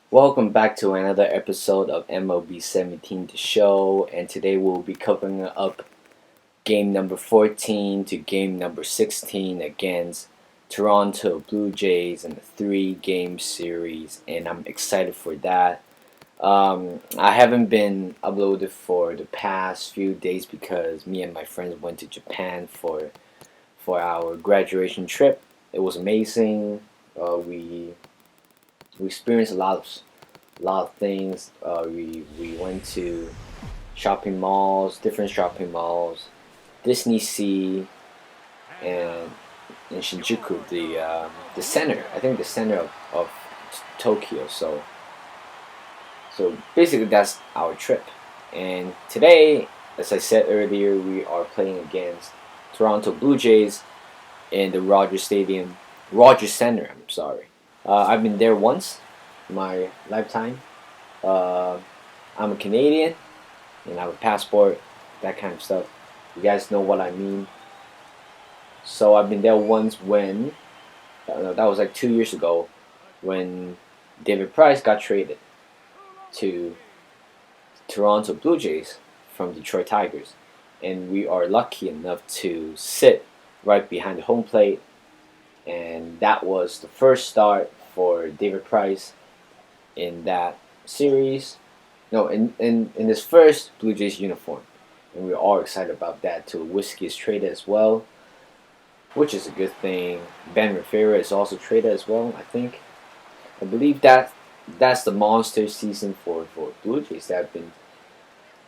Welcome back to another episode of MLB 17 The Show, and today we'll be covering up game number 14 to game number 16 against Toronto Blue Jays in a 3-game series, and I'm excited for that. I haven't been uploaded for the past few days because me and my friends went to Japan for our graduation trip. It was amazing. We experienced a lot of things. We went to shopping malls, different shopping malls, Disney Sea, and in Shinjuku, the center. I think the center of Tokyo. So basically that's our trip. And today, as I said earlier, we are playing against Toronto Blue Jays in the Rogers Center. I'm sorry. I've been there once in my lifetime. Uh, I'm a Canadian and I have a passport, that kind of stuff. You guys know what I mean. So I've been there once when that was like 2 years ago when David Price got traded to Toronto Blue Jays from Detroit Tigers, and we are lucky enough to sit right behind the home plate, and that was the first start for David Price in that series. No, in his first Blue Jays uniform, and we're all excited about that. Too, Whiskey is traded as well, which is a good thing. Ben Rivera is also traded as well. I believe that's the monster season for Blue Jays. That have been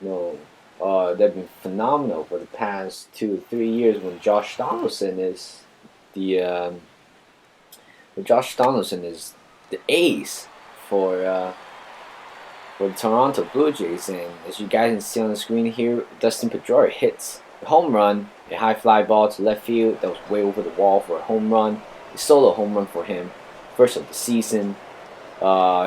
they've been phenomenal for the past 2 3 years. The um, when Josh Donaldson is the ace for for the Toronto Blue Jays, and as you guys can see on the screen here, Dustin Pedroia hits a home run, a high fly ball to left field that was way over the wall for a home run. A solo home run for him, first of the season.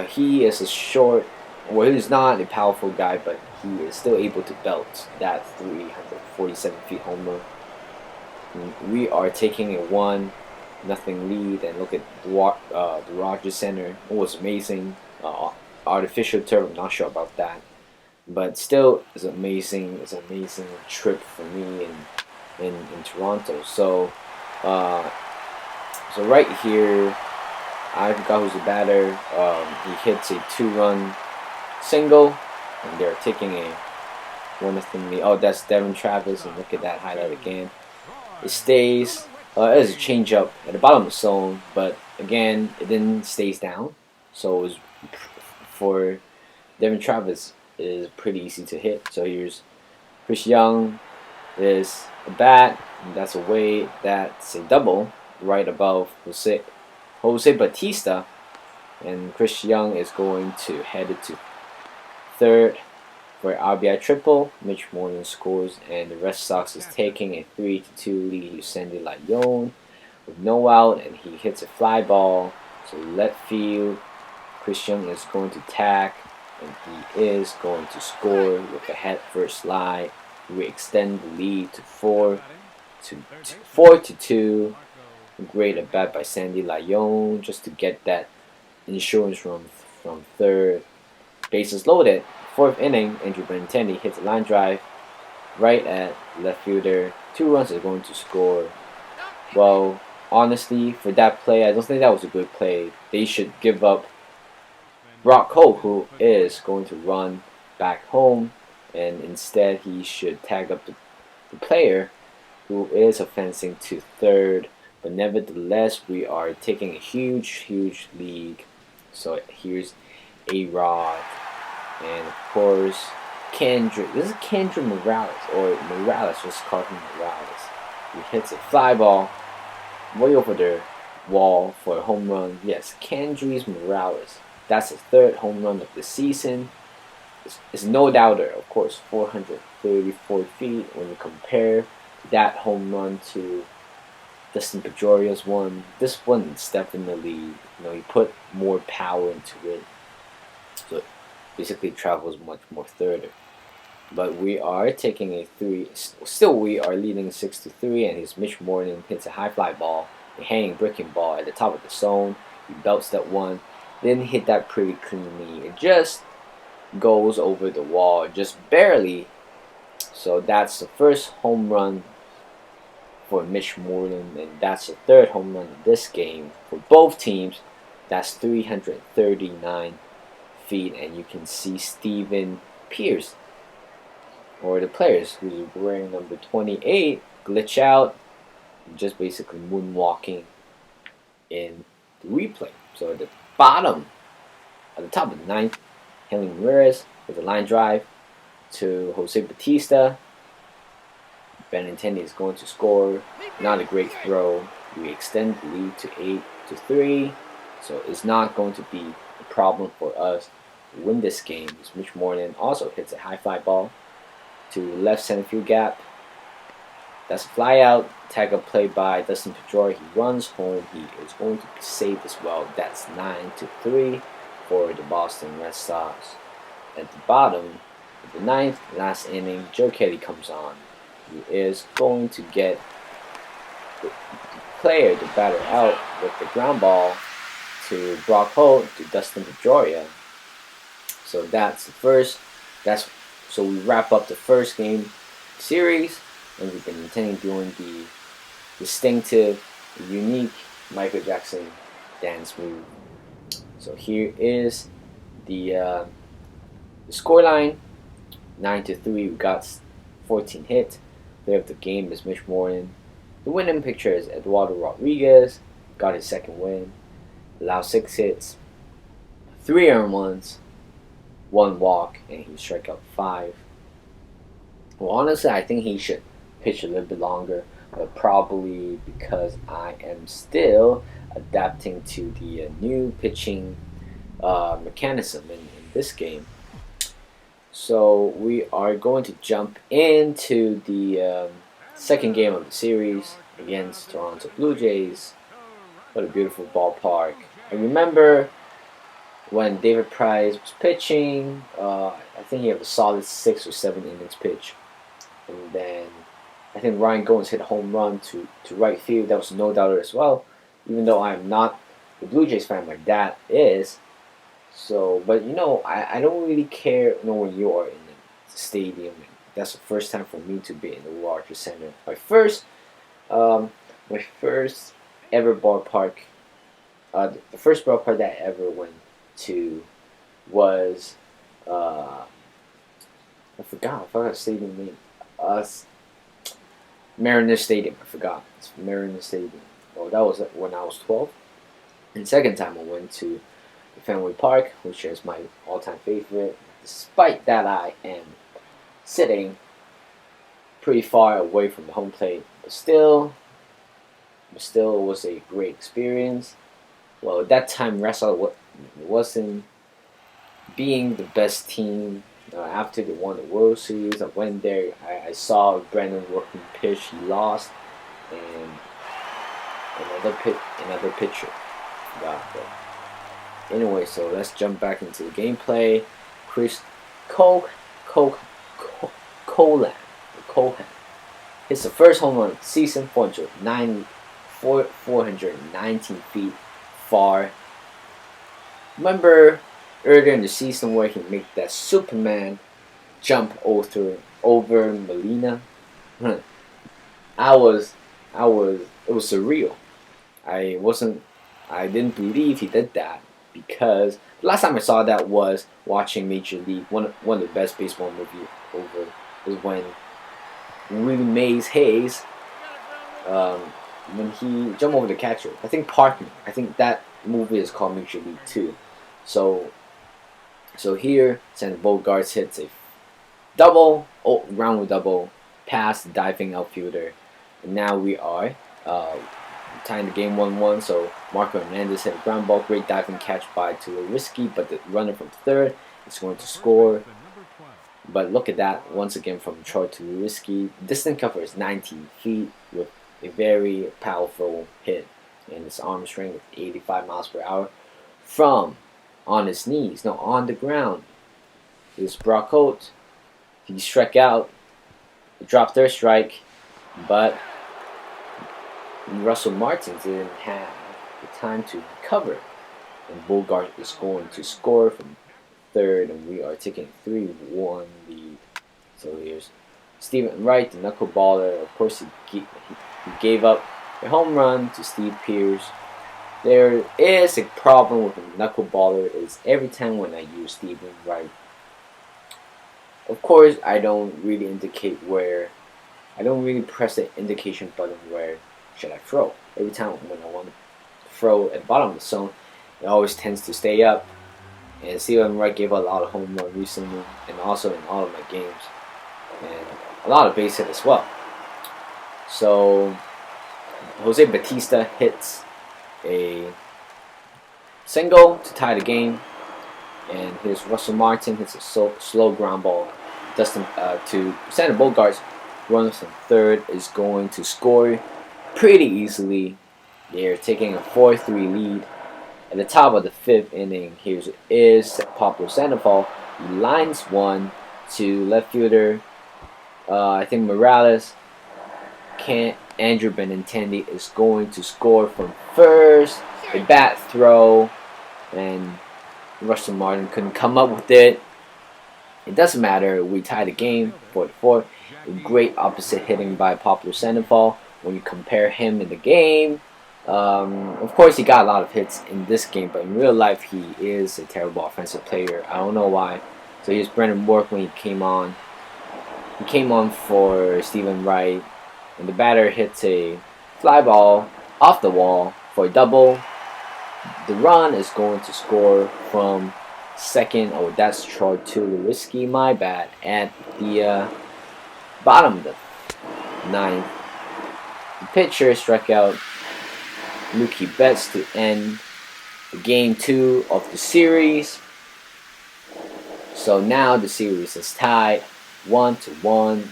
He is a short, well, he's not a powerful guy, but he is still able to belt that 347 feet home run. And we are taking a 1-0 lead, and look at the Rogers Center. It was amazing. Artificial turf, I'm not sure about that, but still, it's amazing. It's an amazing trip for me in Toronto. So right here, I forgot who's the batter. He hits a 2-run single, and they're taking a 1-0 lead. Oh, that's Devin Travis, and look at that highlight again. It stays. It is a changeup at the bottom of the zone, but again, it then stays down. So it was for Devin Travis is pretty easy to hit. So here's Chris Young. Is a bat, and that's away. That's a double right above Jose Batista, and Chris Young is going to head it to third for RBI triple. Mitch Moreland scores, and the Red Sox is taking a 3-2 lead to Sandy Leon with no out, and he hits a fly ball to left field. Chris Young is going to tag, and he is going to score with a head first slide. We extend the lead to 4-2. Great at bat by Sandy Leon just to get that insurance from third. Bases loaded. Fourth inning, Andrew Benintendi hits a line drive right at left fielder. 2 runs is going to score. Well, honestly, for that play, I don't think that was a good play. They should give up Brock Holt, who is going to run back home, and instead he should tag up the player who is advancing to third. But nevertheless, we are taking a huge lead. So here's A-Rod, and of course Kendrick. This is Kendrick Morales, or Morales, just call him Morales. He hits a fly ball way over the wall for a home run. Yes, Kendrick Morales. That's his third home run of the season. It's no doubter, of course, 434 feet. When you compare that home run to Dustin Pedroia's one, this one is definitely, you put more power into it. So it basically travels much more further. But we are taking a 3. Still, we are leading 6-3, and his Mitch Moreland hits a high fly ball, a hanging breaking ball at the top of the zone. He belts that one, Didn't hit that pretty cleanly. It just goes over the wall, just barely. So that's the first home run for Mitch Moreland, and that's the third home run in this game for both teams. That's 339 feet, and you can see Steven Pierce, or the players who's wearing number 28, glitch out, just basically moonwalking in the replay. So at the bottom, at the top of the ninth, Henry Ramirez with a line drive to Jose Bautista. Benintendi is going to score. Not a great throw. We extend the lead to 8-3. So it's not going to be a problem for us to win this game. Mitch Moreland also hits a high fly ball to left center field gap. That's a fly out. Tag up play by Dustin Pedroia. He runs home. He is going to be saved as well. That's 9-3 for the Boston Red Sox. At the bottom of the ninth, last inning, Joe Kelly comes on. He is going to get the player, the batter, out with the ground ball to Brock Holt to Dustin Pedroia. So that's the first. So we wrap up the first game series, and we've been intending doing the distinctive, unique Michael Jackson dance move. So here is the scoreline: 9-3. We got 14 hits. Player of the game is Mitch Moreland. The winning pitcher is Eduardo Rodriguez. Got his second win. Allowed 6 hits, 3 earned runs, 1 walk, and he struck out 5. Well, honestly, I think he should pitch a little bit longer, but probably because I am still adapting to the new pitching mechanism in this game. So we are going to jump into the second game of the series against Toronto Blue Jays. What a beautiful ballpark. I remember when David Price was pitching, I think he had a solid 6 or 7 innings pitch. And then I think Ryan Goins hit a home run to right field. That was no doubter as well. Even though I am not a Blue Jays fan, my dad is. So, but I don't really care when you are in the stadium. That's the first time for me to be in the Rogers Center. My first ever ballpark, the first ballpark that I ever went to was I forgot the stadium name. Mariner Stadium. I forgot. It's Mariner Stadium. Oh, that was when I was 12. And second time I went to Fenway Park, which is my all-time favorite. Despite that, I am sitting pretty far away from the home plate, but still it was a great experience. Well, at that time, Red Sox wasn't being the best team. After they won the World Series, I went there. I saw Brandon Workman pitch. He lost, and another pitcher got there. Anyway, so let's jump back into the gameplay. Chris Cohan hits the first home run of the season, 419 feet far. Remember earlier in the season where he made that Superman jump over Molina? It was surreal. I didn't believe he did that, because the last time I saw that was watching Major League. One of the best baseball movies over was when Willie Mays Hayes, when he jumped over the catcher. I think Parkman. I think that movie is called Major League 2. So here, Sander Bogaerts hits a ground double past the diving outfielder, and now we are tying the game 1-1. So Marco Hernandez hit a ground ball, great diving catch by Tulowitzki, but the runner from third is going to score. But look at that, once again from Troy Tulowitzki. Distant cover is 19 feet with a very powerful hit, and his arm strength of 85 miles per hour from on his knees, no, on the ground. Is Brock Holt. He struck out, dropped their strike, but Russell Martin didn't have the time to recover. and Bogart is going to score from third, and we are taking 3-1 lead. So here's Stephen Wright, the knuckleballer. Of course, he gave up a home run to Steve Pearce. There is a problem with a knuckleballer is every time when I use Stephen Wright, of course, I don't really indicate where. I don't really press the indication button where should I throw. Every time when I want to throw at the bottom of the zone, it always tends to stay up. And Stephen Wright gave up a lot of home runs recently, and also in all of my games, and a lot of base hit as well. So Jose Bautista hits a single to tie the game, and here's Russell Martin hits a slow ground ball. Dustin to Xander Bogaerts runs from third is going to score pretty easily. They're taking a 4-3 lead. At the top of the fifth inning, here is Pablo Sandoval. He lines one to left fielder. I think Morales. Andrew Benintendi is going to score from first. A bat throw, and Russell Martin couldn't come up with it. It doesn't matter. We tied the game 4-4. A great opposite hitting by Pablo Sandoval. When you compare him in the game, of course he got a lot of hits in this game, but in real life he is a terrible offensive player. I don't know why. So here's Brendan Work when he came on. He came on for Stephen Wright, and the batter hits a fly ball off the wall for a double. The run is going to score from second. Oh, that's Troy Tulowitzki, my bad. At the bottom of the ninth, the pitcher struck out Mookie Betts to end the game 2 of the series. So now the series is tied 1-1.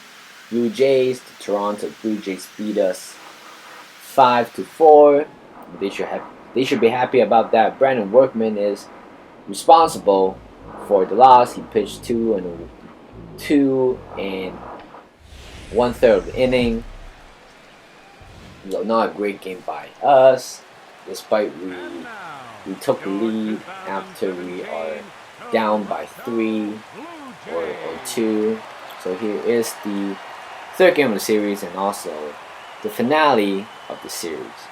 Blue Jays, the Toronto Blue Jays beat us 5-4. They should be happy about that. Brandon Workman is responsible for the loss. He pitched 2 and 1/3 of the inning. So not a great game by us, despite we took the lead after we are down by 3 or 2. So here is the third game of the series and also the finale of the series.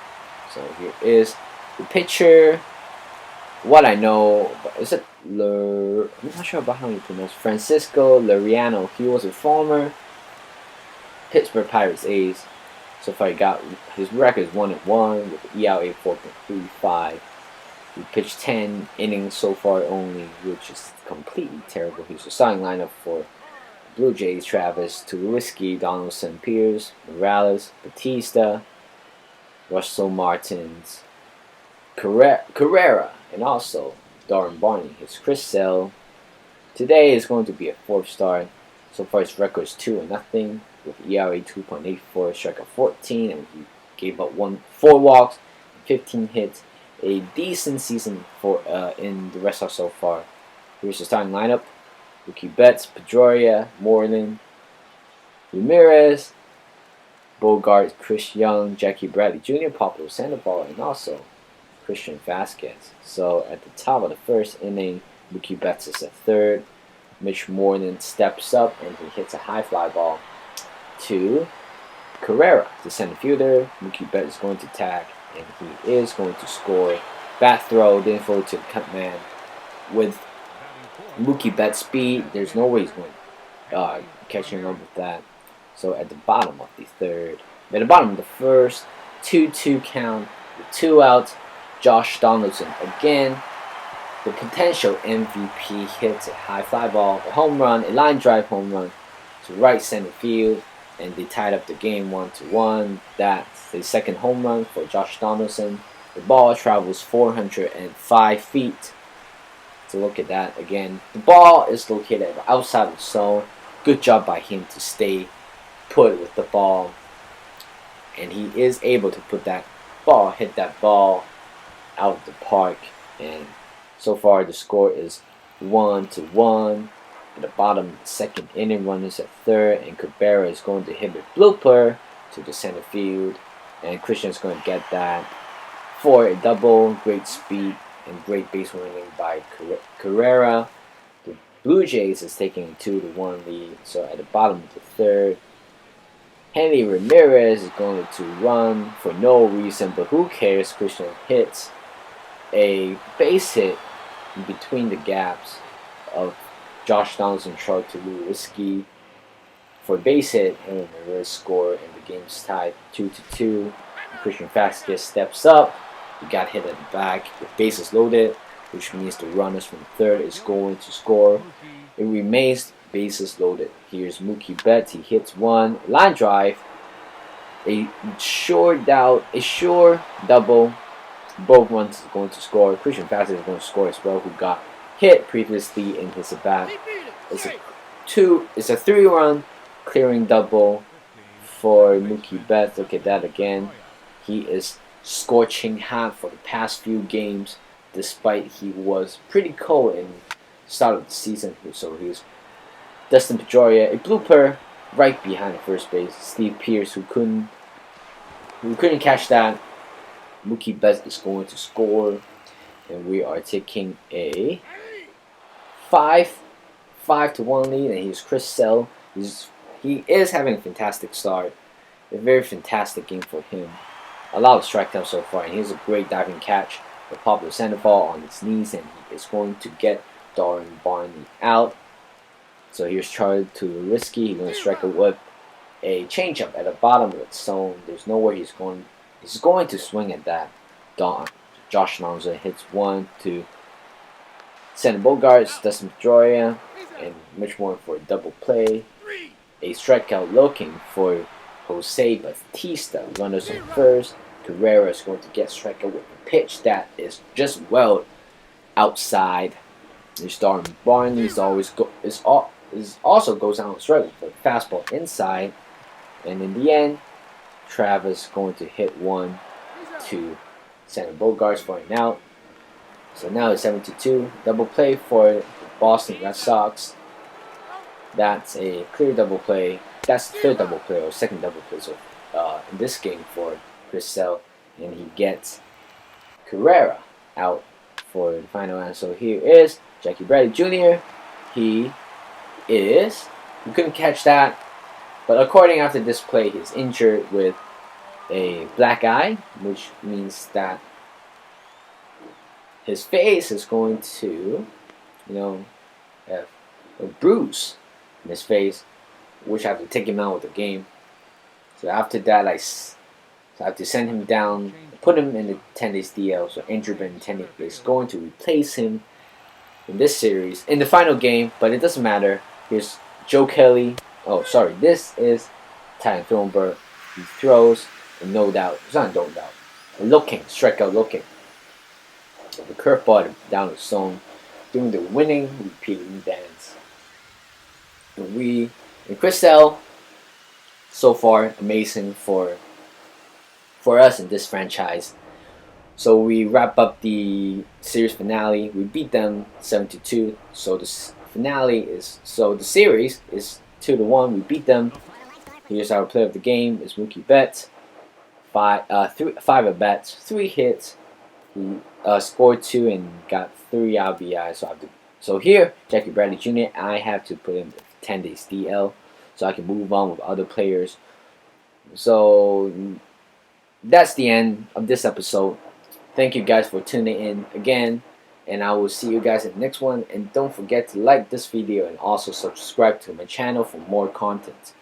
So here is the pitcher. What I know, is it I'm not sure about how you pronounce Francisco Liriano. He was a former Pittsburgh Pirates ace. So far, his record is 1-1 with an ERA 4.35. He pitched 10 innings so far only, which is completely terrible. He's the starting lineup for Blue Jays: Travis Tulowitzki, Donaldson, Pearce, Morales, Bautista, Russell Martins, Carrera, and also Darren Barney. His Chris Sale. Today is going to be a 4th start. So far, his record is 2-0 with ERA 2.84, strikeout 14, and he gave up 4 walks, 15 hits. A decent season for in the Red Sox so far. Here's the starting lineup: Mookie Betts, Pedroia, Moreland, Ramirez, Bogart, Chris Young, Jackie Bradley Jr., Pablo Sandoval, and also Christian Vasquez. So at the top of the first inning, Mookie Betts is at third. Mitch Moreland steps up and he hits a high fly ball to Carrera, the center fielder. Mookie Betts is going to tag, and he is going to score. Bat throw, didn't throw to the cut man. With Mookie Betts' speed, there's no way he's going catching up with that. So at the bottom of the third, at the bottom of the first, 2-2 count, with 2 outs. Josh Donaldson again, the potential MVP, hits a high fly ball, a home run, a line drive home run to right center field, and they tied up the game 1-1. That's the second home run for Josh Donaldson. The ball travels 405 feet. So look at that again. The ball is located outside of the zone. Good job by him to stay put with the ball, and he is able to hit that ball out of the park. And so far the score is 1-1. At the bottom of the second inning, runners at third, and Cabrera is going to hit a blooper to the center field, and Christian is going to get that for a double. Great speed and great base running by Carrera. The Blue Jays is taking a 2-1 lead. So at the bottom of the third, Henry Ramirez is going to run for no reason, but who cares? Christian hits a base hit in between the gaps of Josh Donaldson, Charles Tulowitzki for a base hit, and Ramirez score, and the game's tied 2-2. Christian Vasquez steps up. He got hit at the back with bases loaded, which means the runners from third is going to score. It remains bases loaded. Here's Mookie Betts. He hits one line drive, a sure double. Both runs are going to score. Christian Vasquez is going to score as well, who got hit previously in his at bat. It's a 3-run clearing double for Mookie Betts. Look at that again. He is scorching hot for the past few games, despite he was pretty cold in the start of the season. So he's Dustin Pedroia, a blooper right behind the first base. Steve Pearce, who couldn't catch that. Mookie Betts is going to score, and we are taking a 5-1 lead. And here's Chris Sale. He is having a fantastic start, a very fantastic game for him. A lot of strikeouts so far, and here's a great diving catch. The popular center ball on his knees, and he is going to get Darren Barney out. So here's Charlie Tulowitzki. He's going to strike it with a changeup at the bottom of the zone. There's nowhere he's going. He's going to swing at that. Josh Donaldson hits one to center Bogarts, Dustin Pedroia, and Mitch Moore for a double play. A strikeout looking for Jose Bautista. Runners on first. Carrera is going to get strikeout with a pitch that is just well outside. There's Darren Barney also goes out on strike with a fastball inside, and in the end, Travis going to hit one to center Bogarts for an out. So now it's 7-2. Double play for the Boston Red Sox. That's a clear double play. That's the third double play or second double play. So in this game for Chris Sale, and he gets Carrera out for the final round. So here is Jackie Bradley Jr. He couldn't catch that, but according after this play, he's injured with a black eye, which means that his face is going to, have a bruise in his face, which I have to take him out of the game. So after that, I have to send him down, put him in the 10 days DL. So Andrew Benintendi is going to replace him in this series, in the final game, but it doesn't matter. Here's Joe Kelly. Oh, sorry, this is Ty Thornburg. He throws, and no doubt, it's not no doubt, strikeout looking. The curveball down the zone, doing the winning repeating dance. And Chris Sale, so far, amazing for us in this franchise. So we wrap up the series finale. We beat them 7-2. So the series is 2-1. We beat them. Here's our player of the game is Mookie Betts. 5 at bats, 3 hits. He scored 2 and got 3 RBI. So here, Jackie Bradley Jr. I have to put in 10 days DL so I can move on with other players. So that's the end of this episode. Thank you guys for tuning in again, and I will see you guys in the next one. And don't forget to like this video and also subscribe to my channel for more content.